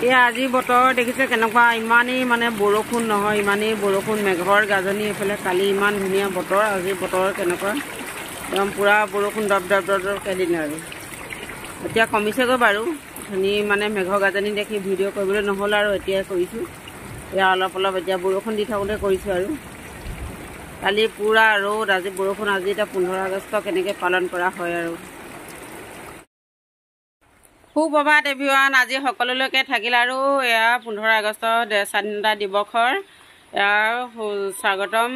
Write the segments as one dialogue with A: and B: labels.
A: এয়া আজি বতৰ দেখিছে কেনেকুৱা, ইমানেই মানে বৰষুণ নহয়, ইমানেই বৰষুণ, মেঘৰ গাজনি এইফালে। কালি ইমান ধুনীয়া বতৰ, আজি বতৰ কেনেকুৱা, একদম পূৰা বৰষুণ দপ দপ দপ দপকৈ দিলে আৰু। এতিয়া কমিছেগৈ বাৰু, ধুনী মানে মেঘৰ গাজনি দেখি ভিডিঅ' কৰিবলৈ নহ'ল আৰু এতিয়াই কৰিছোঁ। এয়া অলপ অলপ এতিয়া বৰষুণ দি থাকোঁতে কৰিছোঁ আৰু। কালি পূৰা ৰ'দ, আজি বৰষুণ। আজি এতিয়া 15 আগষ্ট কেনেকৈ পালন কৰা হয় আৰু। সুপ্ৰভাত এভৰিৱান, আজি সকলোলৈকে থাকিল আৰু এয়া 15 আগষ্টৰ স্বাধীনতা দিৱসৰ স্বাগতম।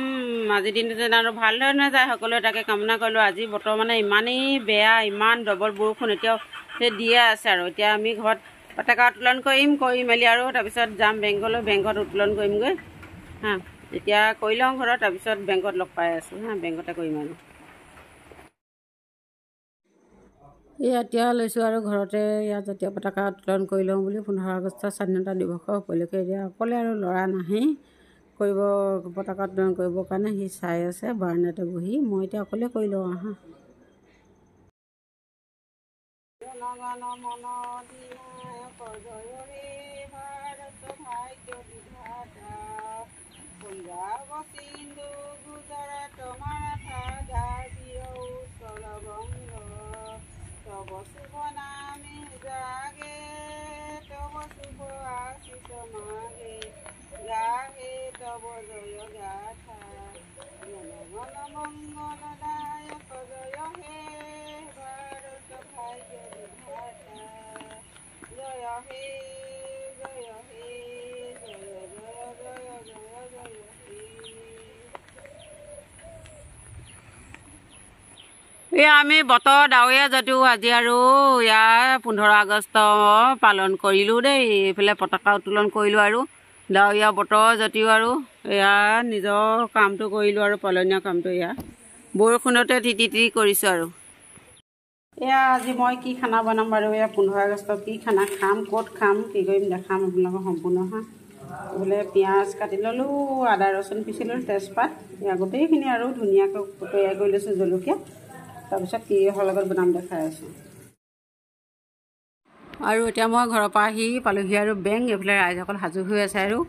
A: আজি দিনটো যেন আৰু ভাল ধৰণে যায়, সকলোৱে তাকে কামনা কৰিলোঁ। আজি বতৰ মানে ইমানেই বেয়া, ইমান ডবল বৰষুণ এতিয়াও সেই দিয়ে আছে আৰু। এতিয়া আমি ঘৰত পতাকা উত্তোলন কৰি মেলি আৰু তাৰপিছত যাম বেংকলৈ, বেংকত উত্তোলন কৰিমগৈ হা। এতিয়া কৰি লওঁ ঘৰত, তাৰপিছত বেংকত লগ পাই আছোঁ হা, বেংকতে কৰিম আৰু। এতিয়া লৈছোঁ আৰু ঘৰতে ইয়াত জাতীয় পতাকা উত্তোলন কৰি লওঁ বুলি, 15 আগষ্টৰ স্বাধীনতা দিৱসৰ উপলক্ষে। এতিয়া অকলে আৰু ল'ৰা নাহেই কৰিব পতাকা উত্তোলন কৰিবৰ কাৰণে, সি চাই আছে বাৰাণ্ডাতে বহি। মই এতিয়া অকলে কৰি লওঁ আহা। জনগণ মন অধিনায়ক জয় হে ভাৰত ভাগ্য বিধাতা, পঞ্জাৱ সিন্ধু গুজৰাট মাৰাঠা দ্ৰাবিড় উৎকল বংগ, তব শুভ নামে জাগে, তব শুভ আশিষ মাগে, গাহে তব জয় গাথা, জনগণ মঙ্গলদায়ক জয় হে ভাৰত ভাগ্য বিধাতা, জয় হে জয় হে জয় জয় জয় জয় জয় হে। এয়া আমি বতৰ ডাৱৰীয়া যদিও আজি আৰু ইয়াৰ 15 আগষ্ট পালন কৰিলোঁ দেই। এইফালে পতাকা উত্তোলন কৰিলোঁ আৰু ডাৱৰীয়া বতৰ যদিও আৰু এয়া নিজৰ কামটো কৰিলোঁ আৰু পালনীয় কামটো এয়া বৰষুণতে তিতি কৰিছোঁ আৰু। এয়া আজি মই কি খানা বনাম বাৰু, এয়া 15 আগষ্টত কি খানা খাম, ক'ত খাম, কি কৰিম দেখাম আপোনালোকক সম্পূৰ্ণ হা। বোলে পিঁয়াজ কাটি ল'লোঁ, আদা ৰচুন পিচি ল'লোঁ, তেজপাত, এয়া গোটেইখিনি আৰু ধুনীয়াকৈ তৈয়াৰ কৰি লৈছোঁ, জলকীয়া। তাৰপিছত কিহৰ লগত বনাম দেখাই আছোঁ। আৰু এতিয়া মই ঘৰৰ পৰা আহি পালোহি আৰু বেংক, এইফালে ৰাইজসকল সাজু হৈ আছে আৰু।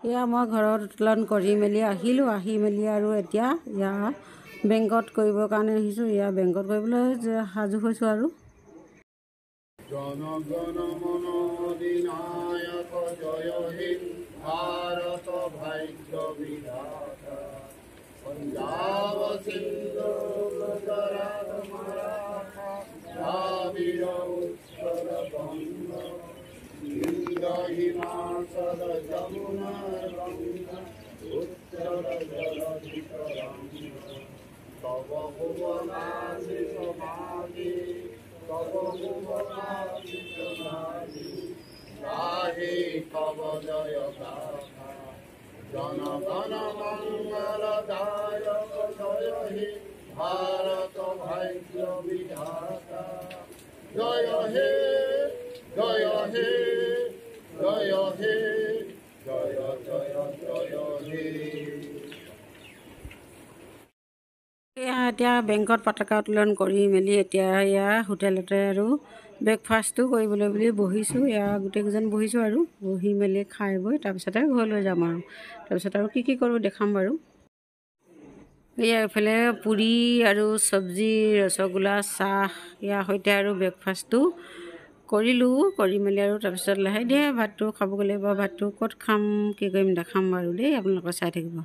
A: এয়া মই ঘৰত উত্তোলন কৰি মেলি আহিলোঁ, আহি মেলি আৰু এতিয়া ইয়াৰ বেংকত কৰিবৰ কাৰণে আহিছোঁ। এয়া বেংকত কৰিবলৈ সাজু হৈছোঁ আৰু। জনগণ মন অধিনায়ক জয় হে ভাৰত ভাগ্য বিধাতা, পঞ্জাৱ সিন্ধু গুজৰাট মাৰাঠা দ্ৰাবিড় উৎকল বংগ, গঙ্গা হিমাচল যমুনা গঙ্গা উত্তর জলধি তরঙ্গ, তব ভুবনাশিষ মাগে, তব ভুবনাশিষ মাগে, গাহে তব জয় গাথা, জনগণ মঙ্গলদায়ক জয় হে ভারত ভাগ্য বিধাতা, জয় হে জয় হে জয় হে জয় জয় জয় হে। এতিয়া বেংকত পতাকা উত্তোলন কৰি মেলি এতিয়া এয়া হোটেলতে আৰু ব্ৰেকফাষ্টটো কৰিবলৈ বুলি বহিছোঁ। এয়া গোটেইকেইজন বহিছোঁ আৰু বহি মেলি খাই বৈ তাৰপিছতে ঘৰলৈ যাম আৰু। তাৰপিছত আৰু কি কৰোঁ দেখাম বাৰু। এয়া এইফালে পুৰি আৰু চব্জি, ৰসগোল্লা, চাহ ইয়াৰ সৈতে আৰু ব্ৰেকফাষ্টটো কৰিলোঁ। কৰি মেলি আৰু তাৰপিছত লাহে ধীৰে ভাতটো খাবগৈ লাগিব। ভাতটো ক'ত খাম, কি কৰিম দেখাম বাৰু দেই, আপোনালোকে চাই থাকিব।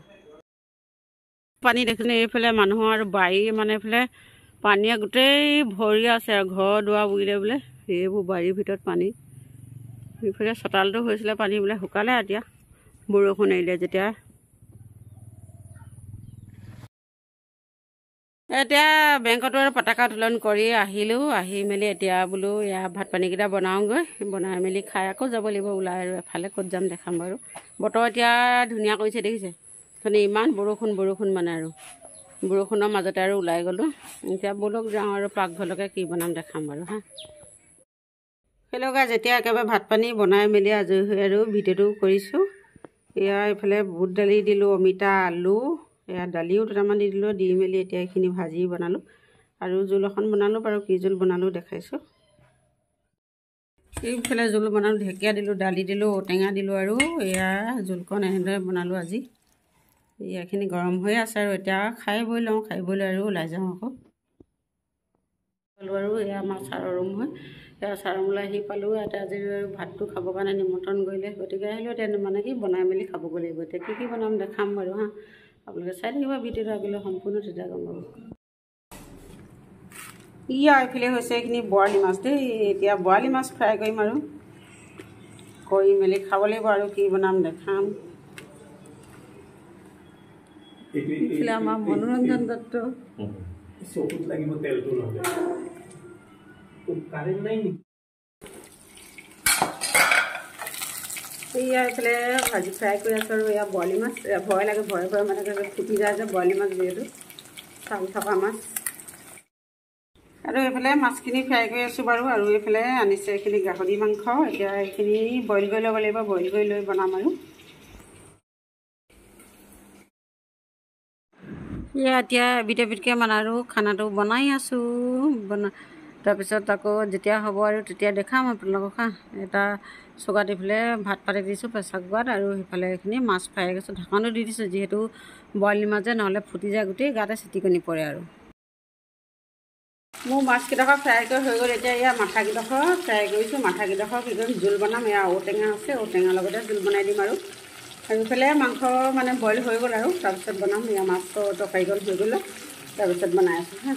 A: পানী দেখিলে এইফালে মানুহৰ আৰু বাৰীৰ মানে এইফালে পানীয়ে গোটেই ভৰি আছে আৰু ঘৰ দুৱাৰ বুৰিলে বোলে সেইবোৰ বাৰীৰ ভিতৰত পানী। এইফালে চোতালটো হৈছিলে পানী বোলে শুকালে এতিয়া বৰষুণ এৰিলে যেতিয়া। এতিয়া বেংকতো আৰু পতাকা উত্তোলন কৰি আহিলোঁ, আহি মেলি এতিয়া বোলো এয়া ভাত পানীকেইটা বনাওঁগৈ, বনাই মেলি খাই আকৌ যাব লাগিব ওলাই আৰু এফালে ক'ত যাম দেখাম বাৰু। বতৰ এতিয়া ধুনীয়া কৰিছে দেখিছে, খালি ইমান বৰষুণ মানে আৰু বৰষুণৰ মাজতে আৰু ওলাই গ'লোঁ। এতিয়া ব'লক যাওঁ আৰু পাকঘৰলৈকে কি বনাম দেখাম বাৰু হা। সেইলৈকে যেতিয়া একেবাৰে ভাত পানী বনাই মেলি আজৰি হৈ আৰু ভিডিঅ'টো কৰিছোঁ। এয়া এইফালে বুট দালি দিলোঁ, অমিতা, আলু, এয়া দালিও দুটামান দি দিলোঁ, দি মেলি এতিয়া এইখিনি ভাজি বনালোঁ আৰু জোল এখন বনালোঁ বাৰু। কি জোল বনালোঁ দেখাইছোঁ। এইফালে জোল বনালোঁ, ঢেকীয়া দিলোঁ, দালি দিলোঁ, ঔটেঙা দিলোঁ আৰু এয়া জোলকণ এনেদৰে বনালোঁ আজি। এইখিনি গৰম হৈ আছে আৰু এতিয়া খাই বৈ লওঁ, খাই বৈ লৈ আৰু ওলাই যাওঁ আকৌ। পালোঁ আৰু এয়া আমাৰ ছাৰৰ ৰুম হয়, এয়া ছাৰ ৰুমলৈ আহি পালোঁ। এতিয়া আজি আৰু ভাতটো খাবৰ কাৰণে নিমন্ত্ৰণ কৰিলে, গতিকে আহিলোঁ। এতিয়া মানে কি বনাই মেলি খাবগৈ লাগিব। এতিয়া কি বনাম দেখাম বাৰু হা, আপোনালোকে চাই থাকিব ভিডিঅ'টো আগলৈ সম্পূৰ্ণ, তেতিয়া গম পাব। এইফালে হৈছে এইখিনি বৰালি মাছ দেই। এতিয়া বৰালি মাছ ফ্ৰাই কৰিম আৰু কৰি মেলি খাব লাগিব আৰু কি বনাম দেখাম। এইফালে আমাৰ মনোৰঞ্জন দত্ত চকুত লাগিব তেলটো নহ'লে কাৰেণ্ট নাই নেকি। এইফালে ভাজি ফ্ৰাই কৰি আছোঁ আৰু এয়া বৰালি মাছ। ভয় লাগে, ভয়ে ভয়ে মানে ফুটি যায় যে বৰালি মাছ, যিহেতু চাল থকা মাছ। আৰু এইফালে মাছখিনি ফ্ৰাই কৰি আছোঁ বাৰু। আৰু এইফালে আনিছে এইখিনি গাহৰি মাংস। এতিয়া এইখিনি বইল কৰি ল'ব লাগিব, বইল কৰি লৈ বনাম আৰু। এতিয়া এবিধ এবিধকৈ মানে আৰু খানাটো বনাই আছোঁ। তাৰপিছত আকৌ যেতিয়া হ'ব আৰু তেতিয়া দেখাম আপোনালোকক হা। এটা চৌকাত এইফালে ভাত পাতি দিছোঁ, প্ৰেছাৰ কুকাৰত, আৰু সেইফালে এইখিনি মাছ ফ্ৰাই কৰিছোঁ। ঢাকনো দি দিছোঁ, যিহেতু বইল মাছ যে, নহ'লে ফুটি যায়, গোটেই গাতে চিটিকনি পৰে আৰু। মোৰ মাছকেইডোখৰ ফ্ৰাই কৰি হৈ গ'ল। এতিয়া এয়া মাথাকেইডোখৰ ফ্ৰাই কৰিছোঁ। মাথাকেইডোখৰ কি কৰিম, জোল বনাম। এয়া ঔটেঙা আছে, ঔটেঙাৰ লগতে জোল বনাই দিম আৰু। সেইফালে মাংস মানে বইল হৈ গ'ল আৰু তাৰপিছত বনাম। এয়া মাছৰ তৰকাৰীকণ হৈ গ'ল, তাৰপিছত বনাই আছোঁ হা।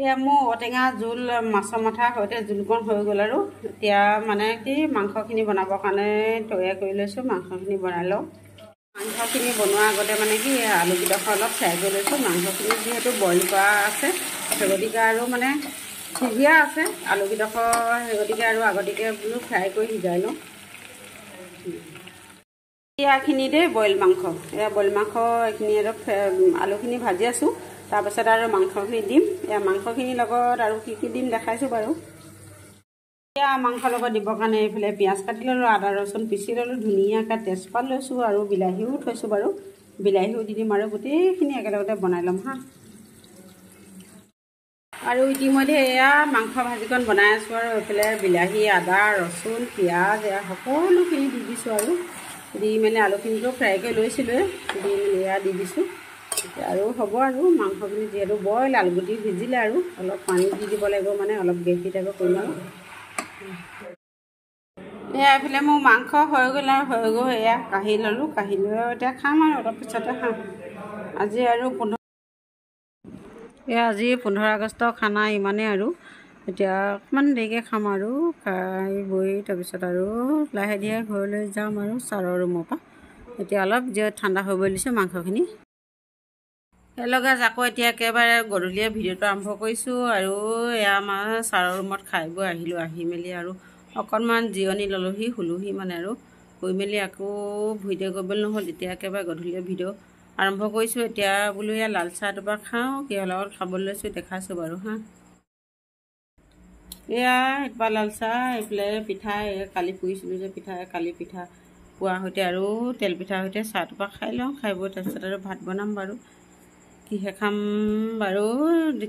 A: এতিয়া মোৰ ঔটেঙা জোল মাছৰ মাথাৰ সৈতে জোলকণ হৈ গ'ল আৰু। এতিয়া মানে কি মাংসখিনি বনাবৰ কাৰণে তৈয়াৰ কৰি লৈছোঁ। মাংসখিনি বনাই লওঁ। মাংসখিনি বনোৱাৰ আগতে মানে কি আলুকেইডোখৰ অলপ ফ্ৰাই কৰি লৈছোঁ। মাংসখিনি যিহেতু বইল কৰা আছে, সেই গতিকে আৰু মানে সিজীয়া আছে আলুকেইডোখৰ, সেই গতিকে আৰু আগতীয়াকৈ বোলো ফ্ৰাই কৰি সিজাই লওঁ। এয়াখিনি দেই বইল মাংস। এয়া বইল মাংস এইখিনি আৰু আলুখিনি ভাজি আছোঁ। তাৰপাছত আৰু মাংসখিনি দিম। এয়া মাংসখিনিৰ লগত আৰু কি কি দিম দেখাইছোঁ বাৰু। এতিয়া মাংসৰ লগত দিবৰ কাৰণে এইফালে পিঁয়াজ কাটি ল'লোঁ, আদা ৰচুন পিচি ল'লোঁ, ধুনীয়াকৈ তেজপাত লৈছোঁ আৰু বিলাহীও থৈছোঁ বাৰু। বিলাহীও দি দিম আৰু গোটেইখিনি একেলগতে বনাই ল'ম হা। আৰু ইতিমধ্যে এয়া মাংস ভাজিকণ বনাই আছোঁ আৰু এইফালে বিলাহী, আদা, ৰচুন, পিঁয়াজ এয়া সকলোখিনি দি দিছোঁ আৰু দি মেলি আলুখিনিতো ফ্ৰাই কৰি লৈছিলোঁ, দি মেলি এয়া দি দিছোঁ। আৰু হ'ব আৰু মাংসখিনি যিহেতু বইল, আলুগুটি ভিজিলে আৰু অলপ পানী দি দিব লাগিব, মানে অলপ গ্ৰেভি টাইপৰ কৰি লওঁ। এয়া এইফালে মোৰ মাংস হৈ গ'ল আৰু হৈ গ'ল। এয়া কাঢ়ি ল'লোঁ, কাঢ়ি লৈ এতিয়া খাম আৰু অলপ পিছতে খাম। আজি 15 আগষ্টৰ খানা ইমানেই আৰু। এতিয়া অকণমান দেৰিকৈ খাম আৰু খাই বৈ তাৰপিছত আৰু লাহে ধীৰে ঘৰলৈ যাম আৰু ছাৰৰ ৰুমৰ পৰা। এতিয়া অলপ ঠাণ্ডা হৈ দিছোঁ মাংসখিনি। হেল্ল' গাইজ, আকৌ এতিয়া একেবাৰে গধূলিয়ে ভিডিঅ'টো আৰম্ভ কৰিছোঁ। আৰু এয়া আমাৰ ছাৰৰ ৰুমত খাই বৈ আহিলোঁ। আহি মেলি আৰু অকণমান জিৰণি ল'লোহি, শুলোহি মানে আৰু শুই মেলি আকৌ ভিডিঅ' কৰিবলৈ নহ'ল। এতিয়া একেবাৰে গধূলিয়ে ভিডিঅ' আৰম্ভ কৰিছোঁ। এতিয়া বোলো এয়া লাল চাহ এটোপা খাওঁ, কিহৰ লগত খাবলৈ লৈছোঁ দেখাইছোঁ বাৰু হা। এয়া এটোপা লাল চাহ, এইফালে পিঠা, কালি পুৰিছিলোঁ যে পিঠা, কালি পিঠা পোৱাৰ সৈতে আৰু তেল পিঠাৰ সৈতে চাহ এটোপা খাই লওঁ। খাই বৈ তাৰপিছত আৰু ভাত বনাম বাৰু। কিহে খাম বাৰু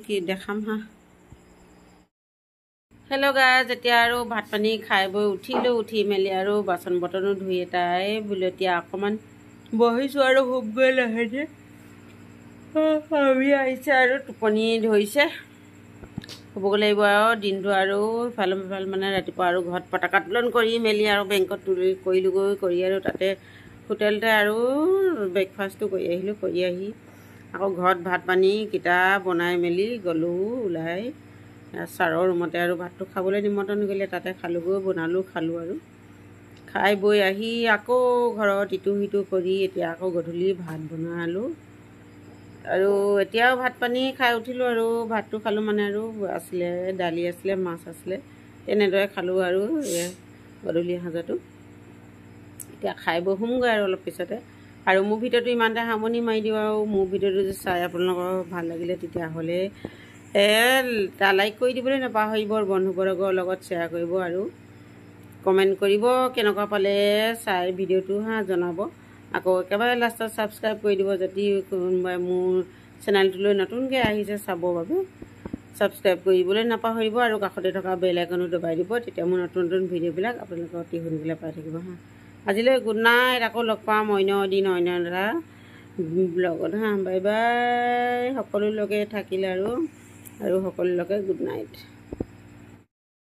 A: কি দেখাম হা। হেল্ল' গাইজ, এতিয়া আৰু ভাত পানী খাই বৈ উঠিলোঁ। উঠি মেলি আৰু বাচন বৰ্তনো ধুই এটাই বোলো এতিয়া অকণমান বহিছোঁ আৰু শুবগৈ লাহেকৈ। আহিছে আৰু টোপনি ধৰিছে, শুবগৈ লাগিব আৰু দিনটো আৰু ইফালে সিফালে মানে ৰাতিপুৱা আৰু ঘৰত পতাকা উত্তোলন কৰি মেলি আৰু বেংকত কৰিলোঁগৈ, কৰি আৰু তাতে হোটেলতে আৰু ব্ৰেকফাষ্টটো কৰি আহিলোঁ। কৰি আহি আকৌ ঘৰত ভাত পানীকেইটা বনাই মেলি গ'লোঁ ওলাই ছাৰৰ ৰুমতে আৰু ভাতটো খাবলৈ নিমন্ত্ৰণ কৰিলে, তাতে খালোঁগৈ, বনালোঁ, খালোঁ আৰু খাই বৈ আহি আকৌ ঘৰত ইটো সিটো কৰি এতিয়া আকৌ গধূলি ভাত বনালোঁ। আৰু এতিয়াও ভাত পানী খাই উঠিলোঁ আৰু ভাতটো খালোঁ মানে আৰু আছিলে দালি আছিলে, মাছ আছিলে, তেনেদৰে খালোঁ আৰু গধূলি সাঁজতো। এতিয়া খাই বৈ শুমগৈ আৰু অলপ পিছতে। আৰু মোৰ ভিডিঅ'টো ইমানতে সামৰণি মাৰি দিওঁ আৰু মোৰ ভিডিঅ'টো যদি চাই আপোনালোকৰ ভাল লাগিলে তেতিয়াহ'লে এটা লাইক কৰি দিবলৈ নাপাহৰিব, বন্ধুবৰ্গৰ লগত শ্বেয়াৰ কৰিব আৰু কমেণ্ট কৰিব কেনেকুৱা পালে চাই ভিডিঅ'টো হা, জনাব। আকৌ একেবাৰে লাষ্টত ছাবস্ক্ৰাইব কৰি দিব যদি কোনোবাই মোৰ চেনেলটোলৈ নতুনকৈ আহিছে চাবৰ বাবে। ছাবস্ক্ৰাইব কৰিবলৈ নাপাহৰিব আৰু কাষতে থকা বেল আইকনো দবাই দিব, তেতিয়া মোৰ নতুন নতুন ভিডিঅ'বিলাক আপোনালোকে অতি সোনকালে পাই থাকিব হা। আজিলৈ গুড নাইট, আকৌ লগ পাম অন্য এদিন অন্য এটা ব্লগত হা। বাই বাই, সকলো লগে থাকিলে আৰু সকলো লগে গুড নাইট।